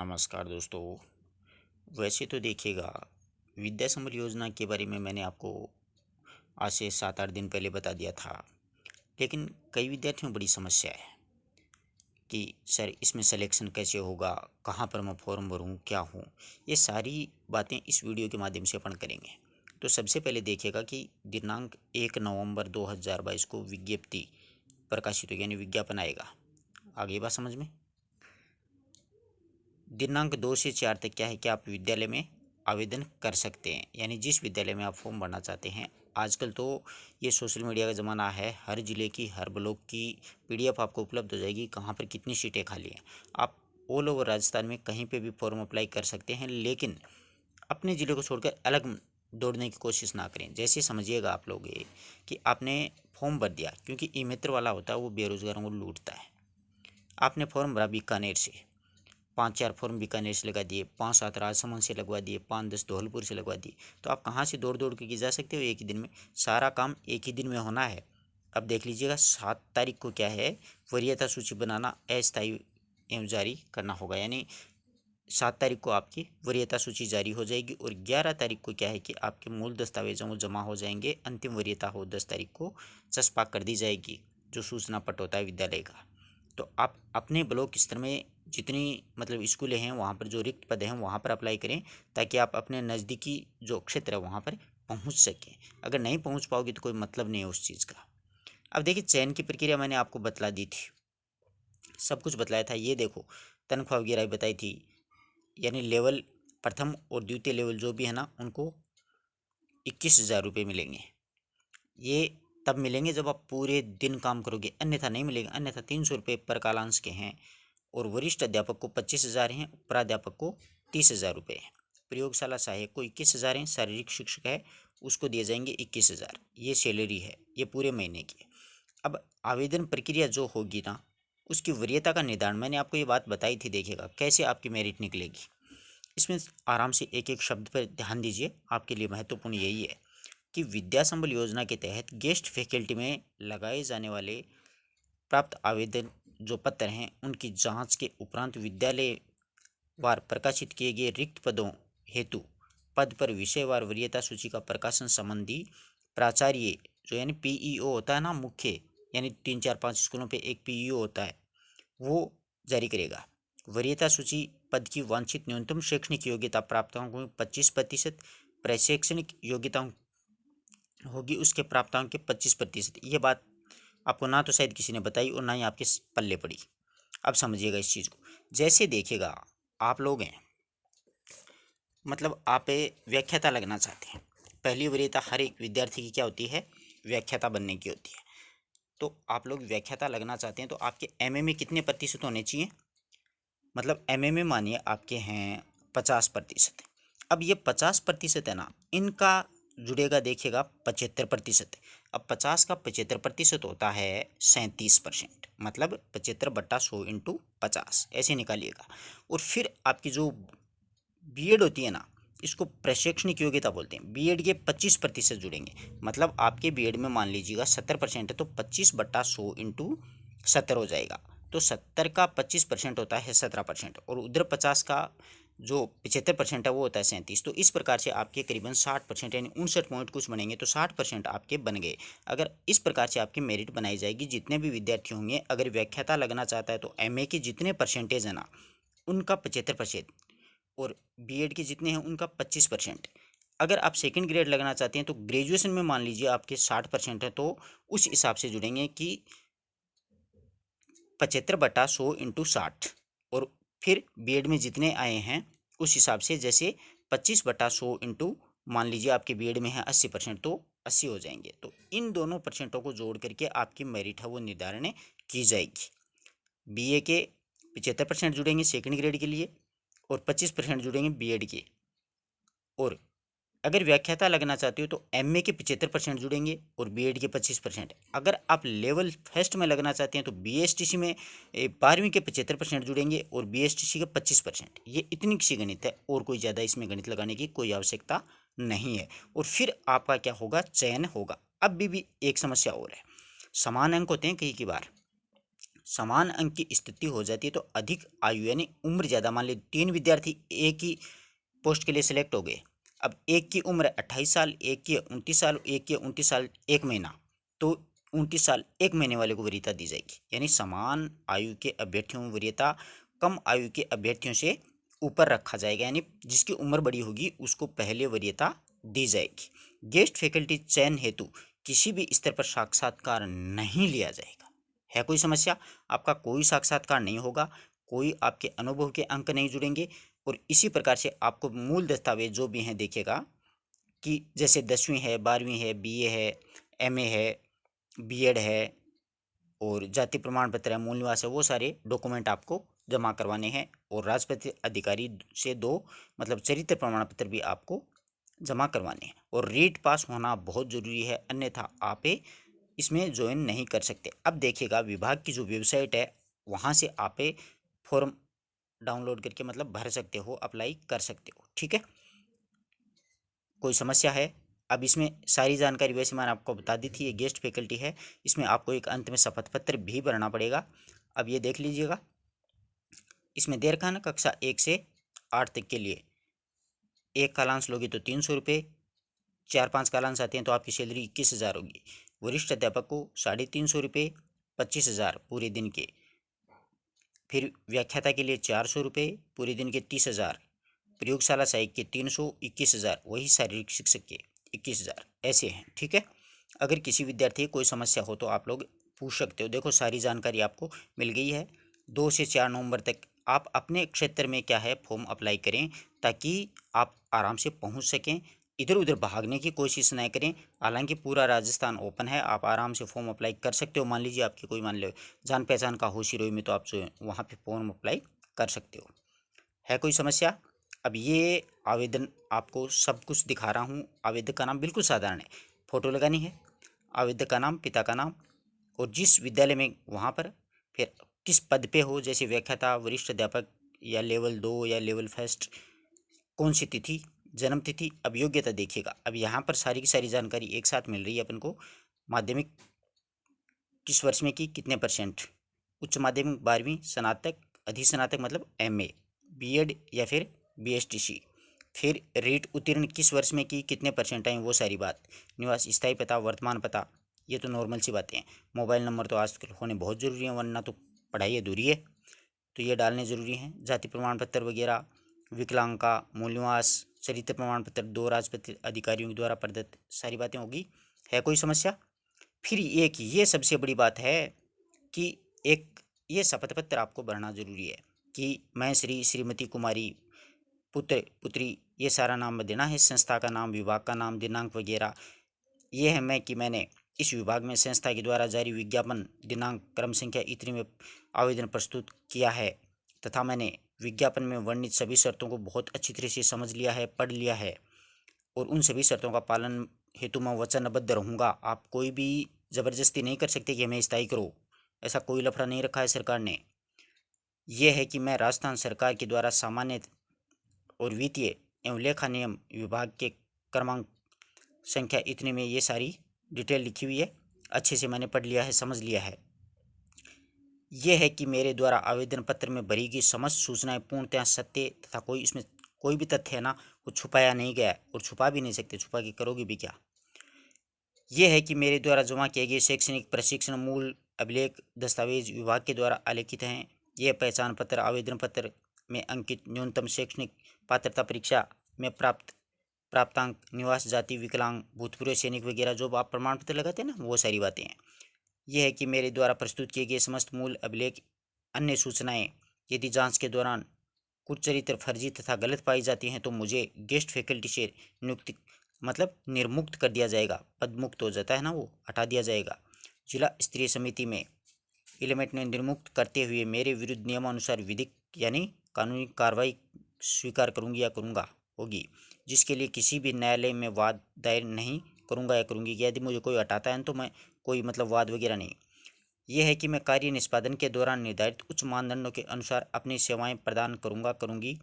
नमस्कार दोस्तों। वैसे तो देखिएगा, विद्या संबल योजना के बारे में मैंने आपको आज से 7-8 दिन पहले बता दिया था। लेकिन कई विद्यार्थियों में बड़ी समस्या है कि सर इसमें सिलेक्शन कैसे होगा, कहाँ पर मैं फॉर्म भरूँ, क्या हूँ। ये सारी बातें इस वीडियो के माध्यम से अपन करेंगे। तो सबसे पहले देखिएगा कि दिनांक 1 नवंबर 2022 को विज्ञप्ति प्रकाशित होगी, यानी विज्ञापन आएगा। आगे बात समझ में। दिनांक 2 से 4 तक क्या है कि आप विद्यालय में आवेदन कर सकते हैं, यानी जिस विद्यालय में आप फॉर्म भरना चाहते हैं। आजकल तो ये सोशल मीडिया का ज़माना है, हर ज़िले की हर ब्लॉक की पीडीएफ आपको उपलब्ध हो जाएगी, कहाँ पर कितनी सीटें खाली हैं। आप ऑल ओवर राजस्थान में कहीं पे भी फॉर्म अप्लाई कर सकते हैं, लेकिन अपने ज़िले को छोड़कर अलग दौड़ने की कोशिश ना करें। जैसे समझिएगा आप लोग ये कि आपने फॉर्म भर दिया, क्योंकि ई मित्र वाला होता है वो बेरोजगारों को लूटता है। आपने फॉर्म भरा बीकानेर से, 5-4 फॉर्म बीकानेर से लगा दिए, 5-7 राजसमंद से लगवा दिए, 5-10 धौलपुर से लगवा दिए। तो आप कहाँ से दौड़ दौड़ के जा सकते हो एक ही दिन में। सारा काम एक ही दिन में होना है। अब देख लीजिएगा 7 तारीख को क्या है, वरीयता सूची बनाना अस्थायी एवं जारी करना होगा। यानी 7 तारीख को आपकी वरीयता सूची जारी हो जाएगी और 11 तारीख को क्या है कि आपके मूल दस्तावेजों को जमा हो जाएंगे। अंतिम वरीयता हो 10 तारीख को चस्पा कर दी जाएगी, जो सूचना पट होता है विद्यालय का। तो आप अपने ब्लॉक स्तर में जितनी स्कूलें हैं वहाँ पर जो रिक्त पद हैं वहाँ पर अप्लाई करें, ताकि आप अपने नज़दीकी जो क्षेत्र है वहाँ पर पहुँच सकें। अगर नहीं पहुँच पाओगे तो कोई मतलब नहीं है उस चीज़ का। अब देखिए, चयन की प्रक्रिया मैंने आपको बतला दी थी, सब कुछ बतलाया था। ये देखो, तनख्वाह वगैरह बताई थी। यानी लेवल प्रथम और द्वितीय लेवल जो भी है ना, उनको 21,000 रुपये मिलेंगे। ये तब मिलेंगे जब आप पूरे दिन काम करोगे, अन्यथा नहीं मिलेंगे। अन्यथा 300 रुपये पर कालांश के हैं। और वरिष्ठ अध्यापक को 25,000 हैं, प्राध्यापक को 30,000 रुपये हैं। प्रयोगशाला सहायक को 21,000 हैं, शारीरिक शिक्षक है उसको दिए जाएंगे 21,000। ये सैलरी है, ये पूरे महीने की। अब आवेदन प्रक्रिया जो होगी ना, उसकी वरीयता का निर्धारण मैंने आपको ये बात बताई थी। देखिएगा कैसे आपकी मेरिट निकलेगी। इसमें आराम से एक एक शब्द पर ध्यान दीजिए, आपके लिए महत्वपूर्ण यही है कि विद्या संबल योजना के तहत गेस्ट फैकल्टी में लगाए जाने वाले प्राप्त आवेदन जो पत्र हैं, उनकी जांच के उपरांत विद्यालय वार प्रकाशित किए गए रिक्त पदों हेतु पद पर विषयवार वरीयता सूची का प्रकाशन संबंधी प्राचार्य, जो यानी पीईओ होता है ना मुख्य, यानी 3-4-5 स्कूलों पे एक पीईओ होता है, वो जारी करेगा। वरीयता सूची पद की वांछित न्यूनतम शैक्षणिक योग्यता प्राप्तांक में 25%, प्रशैक्षणिक योग्यता होगी उसके प्राप्तांक के 25%। ये बात आपको ना तो शायद किसी ने बताई और ना ही आपके पल्ले पड़ी। अब समझिएगा इस चीज़ को। जैसे देखिएगा, आप लोग हैं, आप व्याख्याता लगना चाहते हैं। पहली वरीयता हर एक विद्यार्थी की क्या होती है, व्याख्याता बनने की होती है। तो आप लोग व्याख्याता लगना चाहते हैं, तो आपके एमए में कितने प्रतिशत होने चाहिए। एमए में मानिए आपके हैं 50%। अब ये 50% है ना, इनका जुड़ेगा देखिएगा 75%। अब 50 का 75% होता है 37%। 75/100 इंटू 50 ऐसे निकालिएगा। और फिर आपकी जो बीएड होती है ना, इसको प्रशैक्षणिक योग्यता बोलते हैं। बीएड के 25% जुड़ेंगे। आपके बीएड में मान लीजिएगा 70% है, तो 25/100 इंटू 70 हो जाएगा। तो 70 का 25% होता है 17%, और उधर 50 का जो 75% है वो होता है 37। तो इस प्रकार से आपके करीबन 60% यानी 59 पॉइंट कुछ बनेंगे, तो 60% आपके बन गए। अगर इस प्रकार से आपकी मेरिट बनाई जाएगी, जितने भी विद्यार्थी होंगे, अगर व्याख्याता लगना चाहता है तो एमए के जितने परसेंटेज है ना, उनका 75%, और बीएड के जितने हैं उनका 25%। अगर आप सेकंड ग्रेड लगना चाहते हैं तो ग्रेजुएशन में मान लीजिए आपके 60% है, तो उस हिसाब से जुड़ेंगे कि 75/100 इंटू 60। और फिर बीएड में जितने आए हैं उस हिसाब से, जैसे 25/100 इंटू, मान लीजिए आपके बीएड में है 80%, तो 80 हो जाएंगे। तो इन दोनों परसेंटों को जोड़ करके आपकी मेरिट है वो निर्धारण की जाएगी। बीए के 75% जुड़ेंगे सेकंड ग्रेड के लिए, और 25% जुड़ेंगे बीएड के। और अगर व्याख्याता लगना चाहते हो तो एमए के 75% जुड़ेंगे और बीएड के 25%। अगर आप लेवल फर्स्ट में लगना चाहते हैं तो बीएसटीसी में 12वीं के 75% जुड़ेंगे और बीएसटीसी के 25%। ये इतनी सी गणित है, और कोई ज़्यादा इसमें गणित लगाने की कोई आवश्यकता नहीं है। और फिर आपका क्या होगा, चयन होगा। अब भी एक समस्या और है, समान अंक होते हैं कई की बार। समान अंक की स्थिति हो जाती है तो अधिक आयु यानी उम्र ज़्यादा, मान लीजिए 3 विद्यार्थी एक ही पोस्ट के लिए सिलेक्ट हो गए। अब एक की उम्र 28 साल, एक की 29 साल, एक की 29 साल 1 महीना, तो 29 साल 1 महीने वाले को वरीयता दी जाएगी। यानी समान आयु के अभ्यर्थियों में वरीयता कम आयु के अभ्यर्थियों से ऊपर रखा जाएगा, यानी जिसकी उम्र बड़ी होगी उसको पहले वरीयता दी जाएगी। गेस्ट फैकल्टी चयन हेतु किसी भी स्तर पर साक्षात्कार नहीं लिया जाएगा। है कोई समस्या? आपका कोई साक्षात्कार नहीं होगा, कोई आपके अनुभव के अंक नहीं जुड़ेंगे, और इसी प्रकार से आपको मूल दस्तावेज जो भी हैं देखिएगा कि जैसे 10वीं है, 12वीं है, बीए है, एमए है, बीएड है, और जाति प्रमाण पत्र है, मूल निवास है, वो सारे डॉक्यूमेंट आपको जमा करवाने हैं। और राजपत्रित अधिकारी से 2 मतलब चरित्र प्रमाण पत्र भी आपको जमा करवाने हैं। और रीट पास होना बहुत ज़रूरी है, अन्यथा आप इसमें ज्वाइन नहीं कर सकते। अब देखिएगा विभाग की जो वेबसाइट है वहाँ से आप फॉर्म डाउनलोड करके मतलब भर सकते हो, अप्लाई कर सकते हो। ठीक है, कोई समस्या है? अब इसमें सारी जानकारी वैसे मैंने आपको बता दी थी। ये गेस्ट फैकल्टी है, इसमें आपको एक अंत में शपथ पत्र भी भरना पड़ेगा। अब ये देख लीजिएगा, इसमें दे रखा है ना कक्षा 1 से 8 तक के लिए, एक कालांश लोगे तो 300 रुपये, 4-5 कालांश आते हैं तो आपकी सैलरी 21,000 होगी। वरिष्ठ अध्यापक को 350 रुपये, 25,000 पूरे दिन के। फिर व्याख्याता के लिए 400 रुपये, पूरे दिन के 30,000। प्रयोगशाला सहायक के 300, 21,000। वही शारीरिक शिक्षक के 21,000। ऐसे हैं। ठीक है, अगर किसी विद्यार्थी की कोई समस्या हो तो आप लोग पूछ सकते हो। देखो सारी जानकारी आपको मिल गई है। 2 से 4 नवंबर तक आप अपने क्षेत्र में क्या है फॉर्म अप्लाई करें, ताकि आप आराम से पहुंच सकें, इधर उधर भागने की कोशिश ना करें। हालांकि पूरा राजस्थान ओपन है, आप आराम से फॉर्म अप्लाई कर सकते हो। मान लीजिए आपकी कोई मान लो जान पहचान का हो सिरोही में, तो आप जो वहाँ पे फॉर्म अप्लाई कर सकते हो। है कोई समस्या? अब ये आवेदन आपको सब कुछ दिखा रहा हूँ। आवेदक का नाम बिल्कुल साधारण है, फ़ोटो लगानी है, आवेदक का नाम, पिता का नाम, और जिस विद्यालय में वहाँ पर फिर किस पद पे हो, जैसे व्याख्याता, वरिष्ठ अध्यापक, या लेवल 2 या लेवल फर्स्ट, कौन सी तिथि, जन्म तिथि। अब योग्यता देखिएगा, अब यहाँ पर सारी की सारी जानकारी एक साथ मिल रही है अपन को। माध्यमिक किस वर्ष में की, कितने %, उच्च माध्यमिक 12वीं, स्नातक, अधिस्नातक मतलब एमए, बीएड या फिर बीएसटीसी, फिर रीट उत्तीर्ण किस वर्ष में की, कितने % आए, वो सारी बात। निवास स्थायी पता, वर्तमान पता, ये तो नॉर्मल सी बातें हैं। मोबाइल नंबर तो आजकल होने बहुत ज़रूरी है, वरना तो पढ़ाई अधूरी है, तो ये डालने ज़रूरी हैं। जाति प्रमाण पत्र वगैरह, विकलांग का, मूल निवास, चरित्र प्रमाण पत्र 2 राजपत्रित अधिकारियों के द्वारा प्रदत्त, सारी बातें होगी। है कोई समस्या? फिर एक ये सबसे बड़ी बात है कि एक ये शपथ पत्र आपको भरना जरूरी है कि मैं श्री श्रीमती कुमारी पुत्र पुत्री, ये सारा नाम देना है, संस्था का नाम, विभाग का नाम, दिनांक वगैरह। ये है मैं कि मैंने इस विभाग में संस्था के द्वारा जारी विज्ञापन दिनांक क्रम संख्या इतनी में आवेदन प्रस्तुत किया है, तथा मैंने विज्ञापन में वर्णित सभी शर्तों को बहुत अच्छी तरह से समझ लिया है, पढ़ लिया है, और उन सभी शर्तों का पालन हेतु मैं वचनबद्ध रहूँगा। आप कोई भी ज़बरदस्ती नहीं कर सकते कि हमें स्थायी करो, ऐसा कोई लफड़ा नहीं रखा है सरकार ने। यह है कि मैं राजस्थान सरकार के द्वारा सामान्य और वित्तीय एवं लेखा नियम विभाग के क्रमांक संख्या इतने में ये सारी डिटेल लिखी हुई है, अच्छे से मैंने पढ़ लिया है, समझ लिया है। यह है कि मेरे द्वारा आवेदन पत्र में भरी गई समस्त सूचनाएं पूर्णतः सत्य तथा कोई इसमें कोई भी तथ्य है ना वो छुपाया नहीं गया है, और छुपा भी नहीं सकते, छुपा के करोगे भी क्या। यह है कि मेरे द्वारा जमा किए गए शैक्षणिक प्रशिक्षण मूल अभिलेख दस्तावेज विभाग के द्वारा आलेखित हैं। यह पहचान पत्र आवेदन पत्र में अंकित न्यूनतम शैक्षणिक पात्रता परीक्षा में प्राप्तांक, निवास, जाति, विकलांग, भूतपूर्व सैनिक वगैरह जो आप प्रमाण पत्र लगाते हैं ना, वो सारी बातें हैं। यह है कि मेरे द्वारा प्रस्तुत किए गए समस्त मूल अभिलेख, अन्य सूचनाएं यदि जांच के दौरान कुछ चरित्र फर्जी तथा गलत पाई जाती हैं तो मुझे गेस्ट फैकल्टी से नियुक्ति मतलब निर्मुक्त कर दिया जाएगा। पद मुक्त हो जाता है ना, वो हटा दिया जाएगा। जिला स्तरीय समिति में एलिमेंट ने निर्मुक्त करते हुए मेरे विरुद्ध नियमानुसार विधिक यानी कानूनी कार्रवाई स्वीकार करूंगी या करूंगा होगी, जिसके लिए किसी भी न्यायालय में वाद दायर नहीं करूंगा या करूंगी। यदि मुझे कोई हटाता है तो मैं कोई मतलब वाद वगैरह नहीं। यह है कि मैं कार्य निष्पादन के दौरान निर्धारित उच्च मानदंडों के अनुसार अपनी सेवाएं प्रदान करूंगा करूंगी,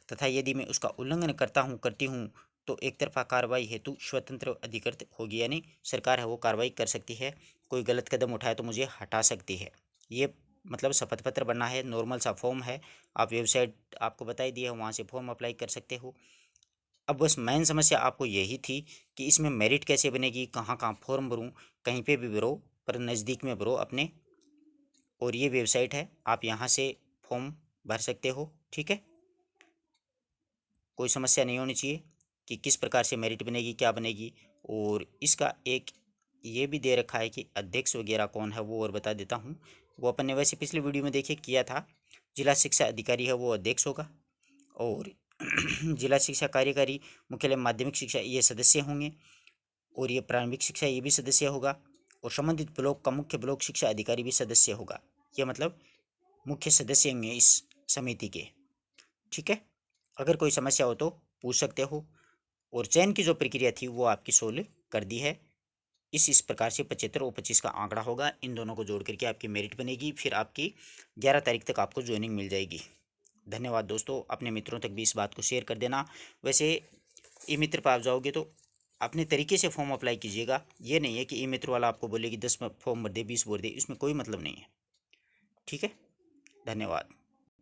तथा यदि मैं उसका उल्लंघन करता हूं करती हूं तो एक तरफा कार्रवाई हेतु स्वतंत्र अधिकृत होगी, यानी सरकार है वो कार्रवाई कर सकती है, कोई गलत कदम उठाए तो मुझे हटा सकती है। ये मतलब शपथ पत्र बनना है, नॉर्मल सा फॉर्म है। आप वेबसाइट आपको बताई दी है, वहाँ से फॉर्म अप्लाई कर सकते हो। अब बस मेन समस्या आपको यही थी कि इसमें मेरिट कैसे बनेगी, कहाँ कहाँ फॉर्म भरूँ, कहीं पे भी भरो पर नज़दीक में भरो अपने। और ये वेबसाइट है, आप यहाँ से फॉर्म भर सकते हो, ठीक है। कोई समस्या नहीं होनी चाहिए कि किस प्रकार से मेरिट बनेगी, क्या बनेगी। और इसका एक ये भी दे रखा है कि अध्यक्ष वगैरह कौन है, वो और बता देता हूँ। वो अपन ने वैसे पिछली वीडियो में देखिए किया था। जिला शिक्षा अधिकारी है वो अध्यक्ष होगा, और जिला शिक्षा कार्यकारी मुख्यालय माध्यमिक शिक्षा ये सदस्य होंगे, और ये प्रारंभिक शिक्षा ये भी सदस्य होगा, और संबंधित ब्लॉक का मुख्य ब्लॉक शिक्षा अधिकारी भी सदस्य होगा। ये मतलब मुख्य सदस्य होंगे इस समिति के, ठीक है। अगर कोई समस्या हो तो पूछ सकते हो। और चयन की जो प्रक्रिया थी वो आपकी सोल्व कर दी है। इस प्रकार से 75 और 25 का आंकड़ा होगा, इन दोनों को जोड़ करके आपकी मेरिट बनेगी, फिर आपकी 11 तारीख तक आपको ज्वाइनिंग मिल जाएगी। धन्यवाद दोस्तों, अपने मित्रों तक भी इस बात को शेयर कर देना। वैसे ई मित्र पर आप जाओगे तो अपने तरीके से फॉर्म अप्लाई कीजिएगा। ये नहीं है कि ई मित्र वाला आपको बोले कि 10 फॉर्म भर दे, 20 भर दे, इसमें कोई मतलब नहीं है, ठीक है। धन्यवाद।